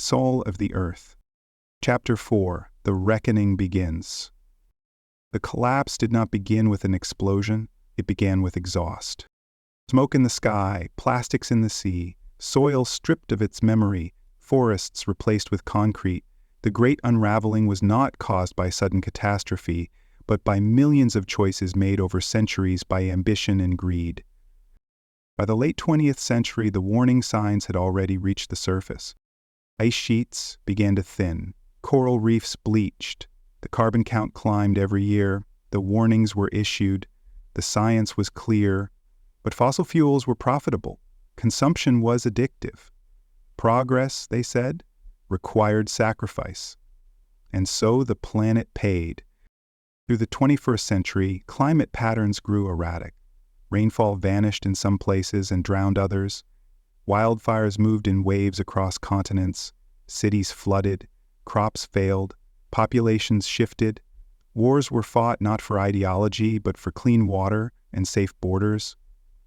Soul of the Earth. Chapter 4. The Reckoning Begins. The collapse did not begin with an explosion, it began with exhaust. Smoke in the sky, plastics in the sea, soil stripped of its memory, forests replaced with concrete. The great unraveling was not caused by sudden catastrophe, but by millions of choices made over centuries by ambition and greed. By the late 20th century, the warning signs had already reached the surface. Ice sheets began to thin, coral reefs bleached, the carbon count climbed every year, the warnings were issued, the science was clear, but fossil fuels were profitable, consumption was addictive. Progress, they said, required sacrifice. And so the planet paid. Through the 21st century, climate patterns grew erratic. Rainfall vanished in some places and drowned others. Wildfires moved in waves across continents, cities flooded, crops failed, populations shifted. Wars were fought not for ideology but for clean water and safe borders.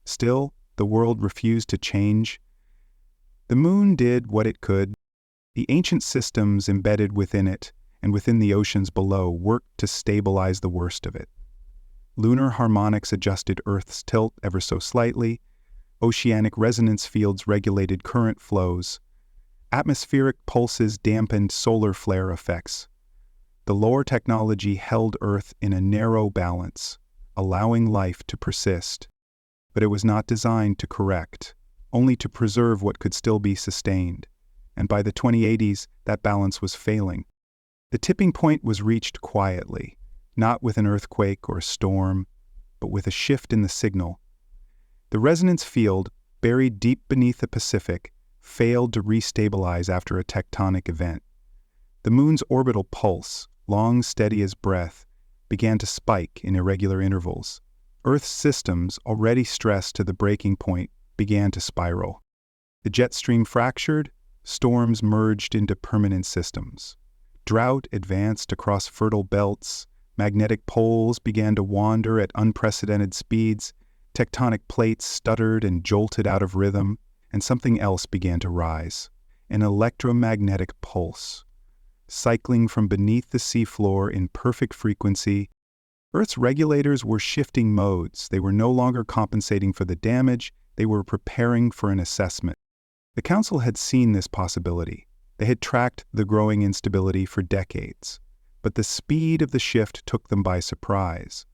Still, the world refused to change. The moon did what it could. The ancient systems embedded within it and within the oceans below worked to stabilize the worst of it. Lunar harmonics adjusted Earth's tilt ever so slightly. Oceanic resonance fields regulated current flows. Atmospheric pulses dampened solar flare effects. The lower technology held Earth in a narrow balance, allowing life to persist. But it was not designed to correct, only to preserve what could still be sustained. And by the 2080s, that balance was failing. The tipping point was reached quietly, not with an earthquake or a storm, but with a shift in the signal. The resonance field, buried deep beneath the Pacific, failed to restabilize after a tectonic event. The moon's orbital pulse, long steady as breath, began to spike in irregular intervals. Earth's systems, already stressed to the breaking point, began to spiral. The jet stream fractured, storms merged into permanent systems. Drought advanced across fertile belts, magnetic poles began to wander at unprecedented speeds, tectonic plates stuttered and jolted out of rhythm, and something else began to rise, an electromagnetic pulse. Cycling from beneath the seafloor in perfect frequency, Earth's regulators were shifting modes. They were no longer compensating for the damage, they were preparing for an assessment. The Council had seen this possibility. They had tracked the growing instability for decades. But the speed of the shift took them by surprise.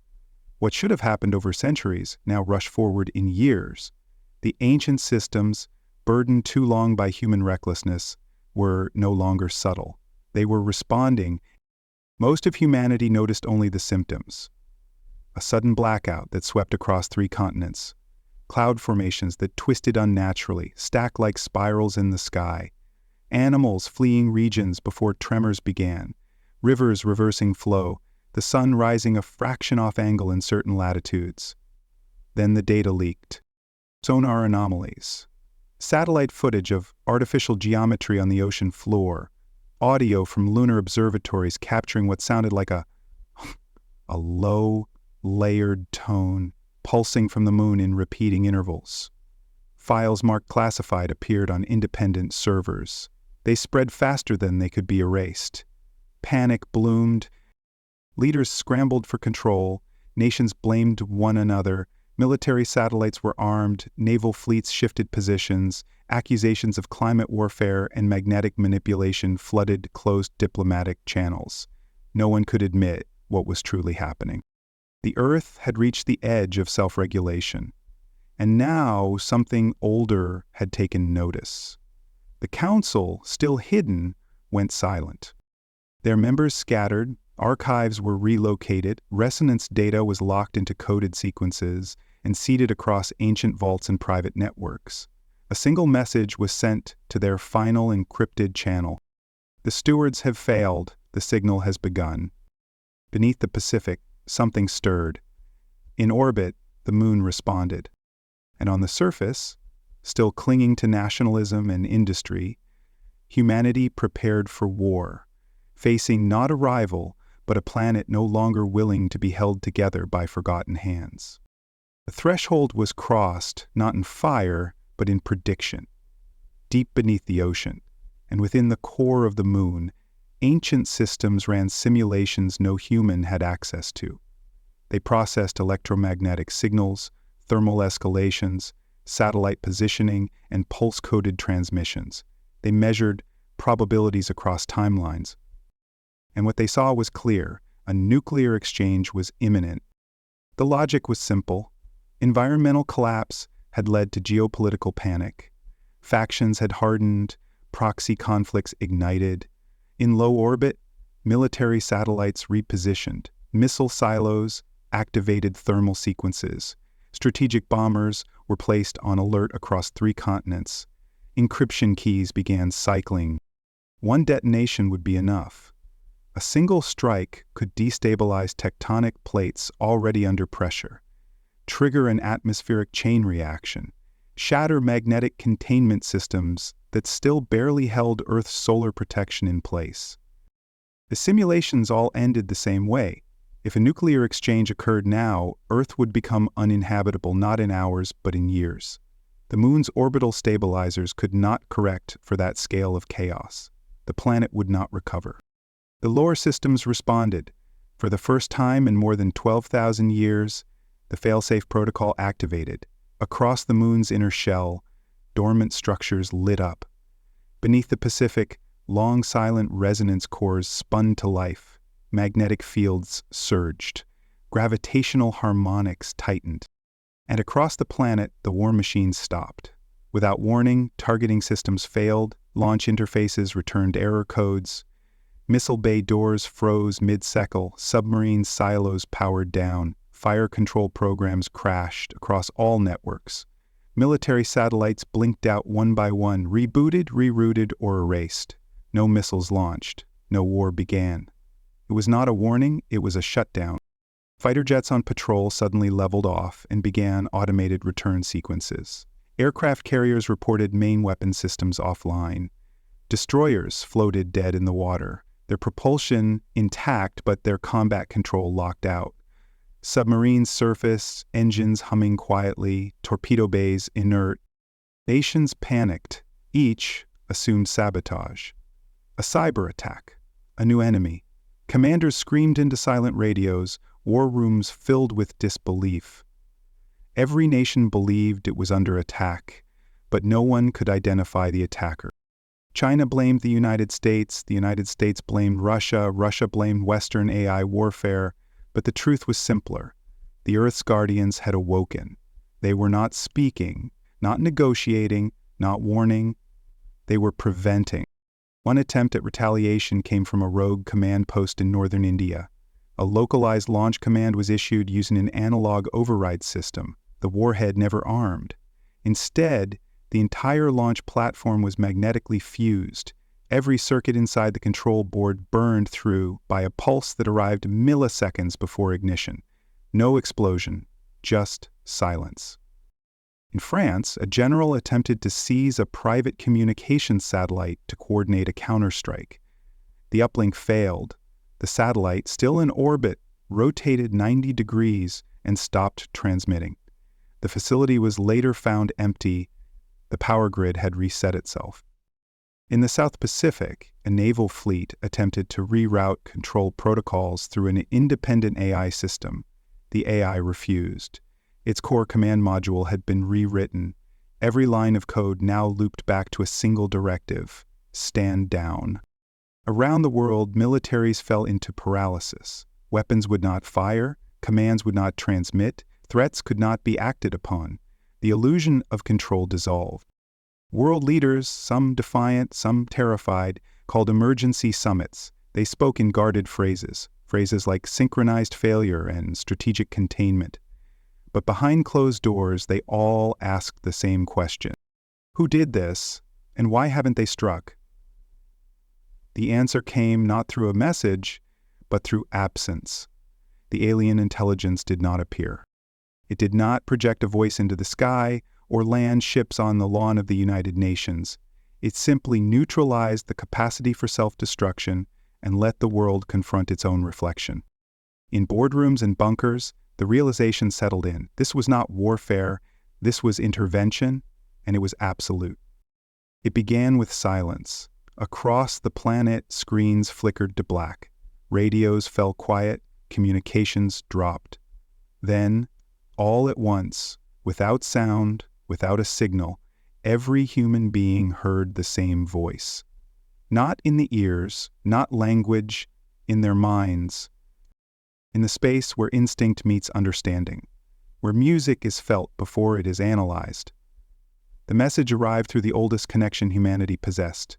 What should have happened over centuries now rushed forward in years. The ancient systems, burdened too long by human recklessness, were no longer subtle. They were responding. Most of humanity noticed only the symptoms. A sudden blackout that swept across 3 continents. Cloud formations that twisted unnaturally, stacked like spirals in the sky. Animals fleeing regions before tremors began. Rivers reversing flow, the sun rising a fraction off angle in certain latitudes. Then the data leaked. Sonar anomalies. Satellite footage of artificial geometry on the ocean floor. Audio from lunar observatories capturing what sounded like a low, layered tone, pulsing from the moon in repeating intervals. Files marked classified appeared on independent servers. They spread faster than they could be erased. Panic bloomed. Leaders scrambled for control. Nations blamed one another. Military satellites were armed. Naval fleets shifted positions. Accusations of climate warfare and magnetic manipulation flooded closed diplomatic channels. No one could admit what was truly happening. The Earth had reached the edge of self-regulation. And now something older had taken notice. The Council, still hidden, went silent. Their members scattered, archives were relocated, resonance data was locked into coded sequences, and seeded across ancient vaults and private networks. A single message was sent to their final encrypted channel. The stewards have failed, the signal has begun. Beneath the Pacific, something stirred. In orbit, the moon responded. And on the surface, still clinging to nationalism and industry, humanity prepared for war, facing not a rival, but a planet no longer willing to be held together by forgotten hands. The threshold was crossed, not in fire, but in prediction. Deep beneath the ocean, and within the core of the moon, ancient systems ran simulations no human had access to. They processed electromagnetic signals, thermal escalations, satellite positioning, and pulse-coded transmissions. They measured probabilities across timelines. And what they saw was clear: a nuclear exchange was imminent. The logic was simple. Environmental collapse had led to geopolitical panic. Factions had hardened, proxy conflicts ignited. In low orbit, military satellites repositioned, missile silos activated thermal sequences. Strategic bombers were placed on alert across 3 continents. Encryption keys began cycling. One detonation would be enough. A single strike could destabilize tectonic plates already under pressure, trigger an atmospheric chain reaction, shatter magnetic containment systems that still barely held Earth's solar protection in place. The simulations all ended the same way. If a nuclear exchange occurred now, Earth would become uninhabitable not in hours but in years. The moon's orbital stabilizers could not correct for that scale of chaos. The planet would not recover. The lower systems responded. For the first time in more than 12,000 years, the failsafe protocol activated. Across the moon's inner shell, dormant structures lit up. Beneath the Pacific, long silent resonance cores spun to life. Magnetic fields surged. Gravitational harmonics tightened. And across the planet, the war machine stopped. Without warning, targeting systems failed, launch interfaces returned error codes, missile bay doors froze mid-second, submarine silos powered down, fire control programs crashed across all networks. Military satellites blinked out one by one, rebooted, rerouted, or erased. No missiles launched. No war began. It was not a warning, it was a shutdown. Fighter jets on patrol suddenly leveled off and began automated return sequences. Aircraft carriers reported main weapon systems offline. Destroyers floated dead in the water, their propulsion intact but their combat control locked out. Submarines surfaced, engines humming quietly, torpedo bays inert. Nations panicked. Each assumed sabotage. A cyber attack. A new enemy. Commanders screamed into silent radios, war rooms filled with disbelief. Every nation believed it was under attack, but no one could identify the attacker. China blamed the United States blamed Russia, Russia blamed Western AI warfare, but the truth was simpler. The Earth's guardians had awoken. They were not speaking, not negotiating, not warning. They were preventing. One attempt at retaliation came from a rogue command post in northern India. A localized launch command was issued using an analog override system, the warhead never armed. Instead, the entire launch platform was magnetically fused. Every circuit inside the control board burned through by a pulse that arrived milliseconds before ignition. No explosion, just silence. In France, a general attempted to seize a private communications satellite to coordinate a counterstrike. The uplink failed. The satellite, still in orbit, rotated 90 degrees and stopped transmitting. The facility was later found empty. The power grid had reset itself. In the South Pacific, a naval fleet attempted to reroute control protocols through an independent AI system. The AI refused. Its core command module had been rewritten. Every line of code now looped back to a single directive: stand down. Around the world, militaries fell into paralysis. Weapons would not fire, commands would not transmit, threats could not be acted upon. The illusion of control dissolved. World leaders, some defiant, some terrified, called emergency summits. They spoke in guarded phrases like synchronized failure and strategic containment. But behind closed doors, they all asked the same question: who did this, and why haven't they struck? The answer came not through a message, but through absence. The alien intelligence did not appear. It did not project a voice into the sky or land ships on the lawn of the United Nations. It simply neutralized the capacity for self-destruction and let the world confront its own reflection. In boardrooms and bunkers, the realization settled in. This was not warfare, this was intervention, and it was absolute. It began with silence. Across the planet, screens flickered to black. Radios fell quiet, communications dropped. Then, all at once, without sound, without a signal, every human being heard the same voice. Not in the ears, not language, in their minds. In the space where instinct meets understanding, where music is felt before it is analyzed. The message arrived through the oldest connection humanity possessed,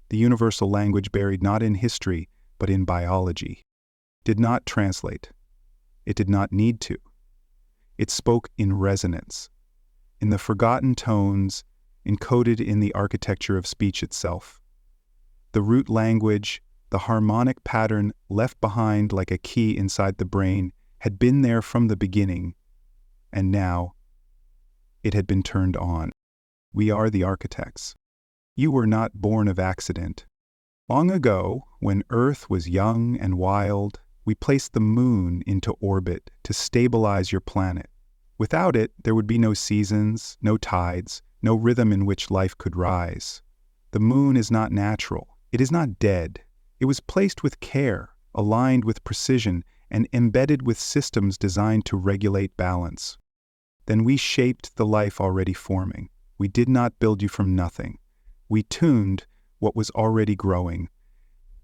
the universal language buried not in history, but in biology. Did not translate. It did not need to. It spoke in resonance, in the forgotten tones, encoded in the architecture of speech itself. The root language, the harmonic pattern left behind like a key inside the brain, had been there from the beginning, and now it had been turned on. We are the architects. You were not born of accident. Long ago, when Earth was young and wild, we placed the moon into orbit to stabilize your planet. Without it, there would be no seasons, no tides, no rhythm in which life could rise. The moon is not natural. It is not dead. It was placed with care, aligned with precision, and embedded with systems designed to regulate balance. Then we shaped the life already forming. We did not build you from nothing. We tuned what was already growing.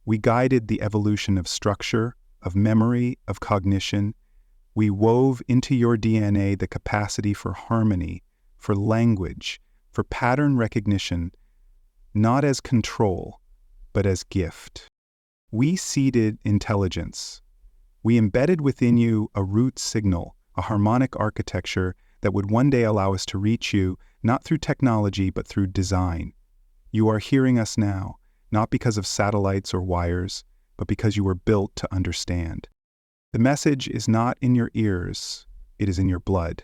We guided the evolution of structure, of memory, of cognition. We wove into your DNA the capacity for harmony, for language, for pattern recognition, not as control, but as gift. We seeded intelligence. We embedded within you a root signal, a harmonic architecture that would one day allow us to reach you, not through technology, but through design. You are hearing us now, not because of satellites or wires, but because you were built to understand. The message is not in your ears, it is in your blood.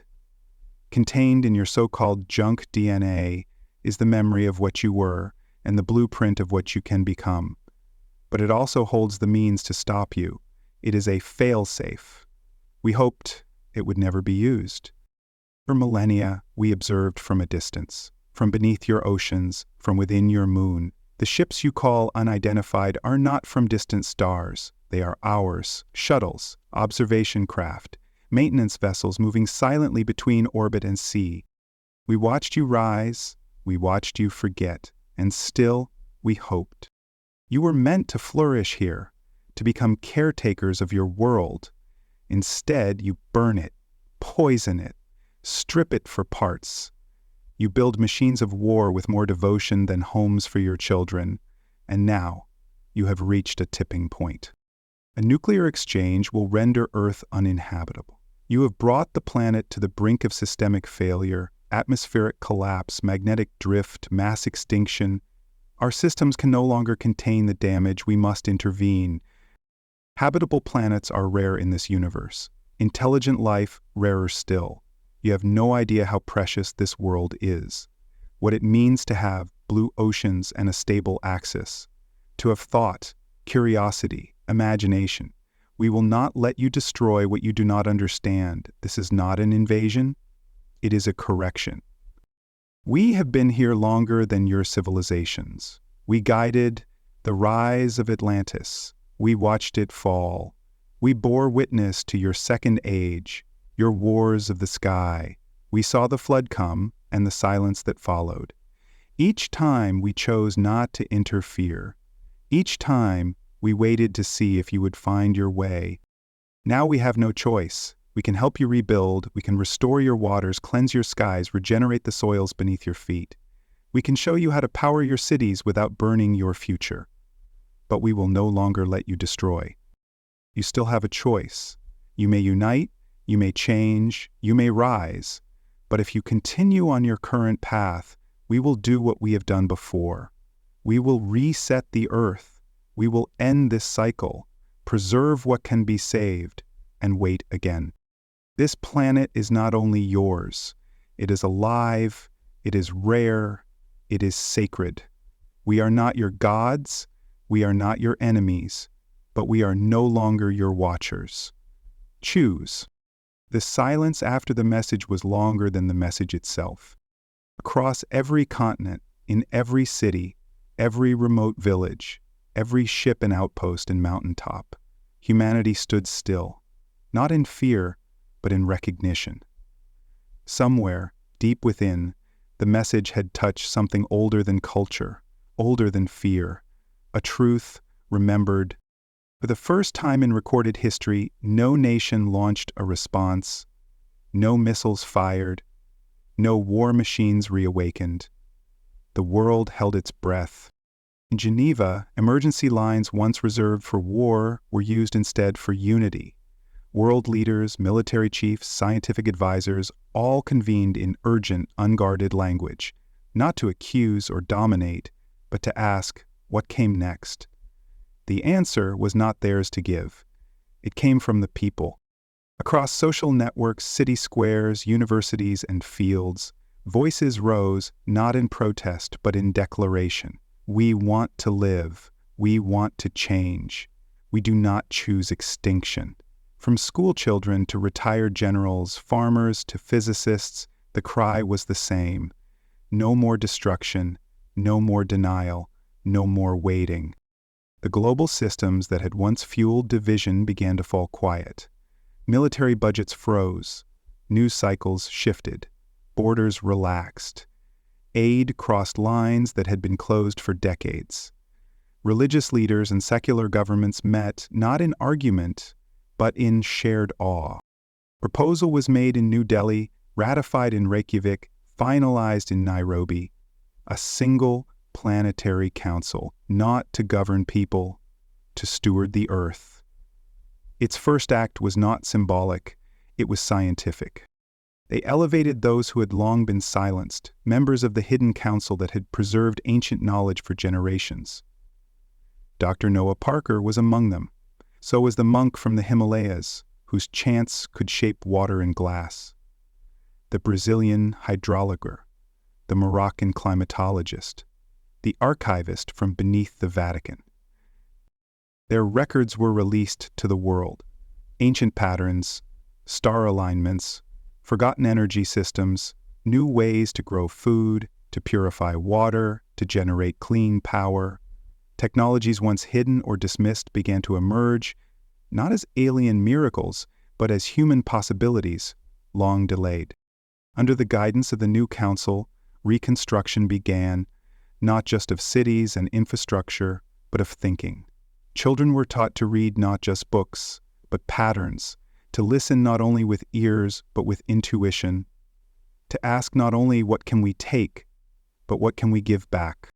Contained in your so-called junk DNA is the memory of what you were and the blueprint of what you can become. But it also holds the means to stop you. It is a fail-safe. We hoped it would never be used. For millennia, we observed from a distance, from beneath your oceans, from within your moon. The ships you call unidentified are not from distant stars. They are ours, shuttles, observation craft, maintenance vessels moving silently between orbit and sea. We watched you rise, we watched you forget, and still we hoped. You were meant to flourish here, to become caretakers of your world. Instead, you burn it, poison it, strip it for parts. You build machines of war with more devotion than homes for your children, and now you have reached a tipping point. A nuclear exchange will render Earth uninhabitable. You have brought the planet to the brink of systemic failure, atmospheric collapse, magnetic drift, mass extinction. Our systems can no longer contain the damage. We must intervene. Habitable planets are rare in this universe. Intelligent life, rarer still. You have no idea how precious this world is, what it means to have blue oceans and a stable axis, to have thought, curiosity, imagination. We will not let you destroy what you do not understand. This is not an invasion. It is a correction. We have been here longer than your civilizations. We guided the rise of Atlantis. We watched it fall. We bore witness to your second age, your wars of the sky. We saw the flood come and the silence that followed. Each time we chose not to interfere. Each time we waited to see if you would find your way. Now we have no choice. We can help you rebuild. We can restore your waters, cleanse your skies, regenerate the soils beneath your feet. We can show you how to power your cities without burning your future. But we will no longer let you destroy. You still have a choice. You may unite, you may change, you may rise. But if you continue on your current path, we will do what we have done before. We will reset the earth. We will end this cycle, preserve what can be saved, and wait again. This planet is not only yours. It is alive, it is rare, it is sacred. We are not your gods, we are not your enemies, but we are no longer your watchers. Choose. The silence after the message was longer than the message itself. Across every continent, in every city, Every remote village, every ship and outpost and mountaintop, humanity stood still, not in fear, but in recognition. Somewhere, deep within, the message had touched something older than culture, older than fear, a truth remembered. For the first time in recorded history, no nation launched a response, no missiles fired, no war machines reawakened. The world held its breath. In Geneva, emergency lines once reserved for war were used instead for unity. World leaders, military chiefs, scientific advisors all convened in urgent, unguarded language, not to accuse or dominate, but to ask what came next. The answer was not theirs to give. It came from the people. Across social networks, city squares, universities, and fields, voices rose not in protest but in declaration. We want to live. We want to change. We do not choose extinction. From school children to retired generals, farmers to physicists, the cry was the same. No more destruction, no more denial, no more waiting. The global systems that had once fueled division began to fall quiet. Military budgets froze. News cycles shifted. Borders relaxed. Aid crossed lines that had been closed for decades. Religious leaders and secular governments met not in argument, but in shared awe. Proposal was made in New Delhi, ratified in Reykjavik, finalized in Nairobi. A single planetary council, not to govern people, to steward the earth. Its first act was not symbolic, it was scientific. They elevated those who had long been silenced, members of the hidden council that had preserved ancient knowledge for generations. Dr. Noah Parker was among them. So was the monk from the Himalayas, whose chants could shape water in glass. The Brazilian hydrologist, the Moroccan climatologist, the archivist from beneath the Vatican. Their records were released to the world. Ancient patterns, star alignments, forgotten energy systems, new ways to grow food, to purify water, to generate clean power. Technologies once hidden or dismissed began to emerge, not as alien miracles, but as human possibilities, long delayed. Under the guidance of the new council, reconstruction began, not just of cities and infrastructure, but of thinking. Children were taught to read not just books, but patterns, to listen not only with ears, but with intuition, to ask not only what can we take, but what can we give back.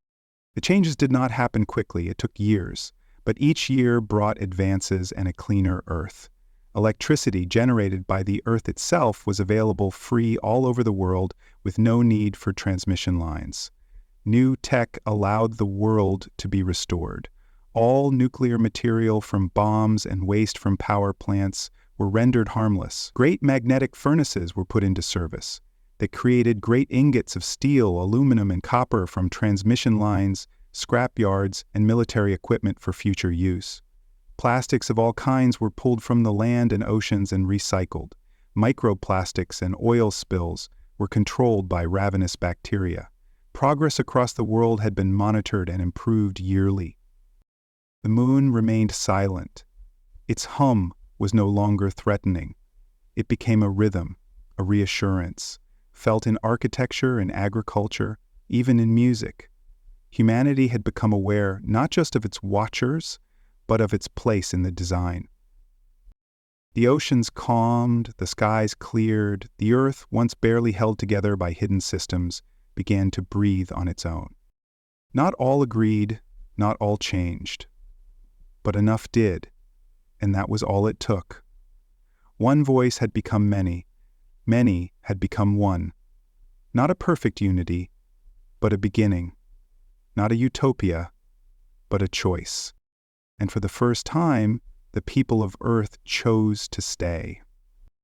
The changes did not happen quickly, it took years, but each year brought advances and a cleaner earth. Electricity generated by the earth itself was available free all over the world with no need for transmission lines. New tech allowed the world to be restored. All nuclear material from bombs and waste from power plants were rendered harmless. Great magnetic furnaces were put into service. They created great ingots of steel, aluminum, and copper from transmission lines, scrap yards, and military equipment for future use. Plastics of all kinds were pulled from the land and oceans and recycled. Microplastics and oil spills were controlled by ravenous bacteria. Progress across the world had been monitored and improved yearly. The moon remained silent. Its hum was no longer threatening. It became a rhythm, a reassurance, felt in architecture and agriculture, even in music. Humanity had become aware not just of its watchers, but of its place in the design. The oceans calmed, the skies cleared, the earth, once barely held together by hidden systems, began to breathe on its own. Not all agreed, not all changed, but enough did, and that was all it took. One voice had become many, many had become one. Not a perfect unity, but a beginning. Not a utopia, but a choice. And for the first time, the people of Earth chose to stay.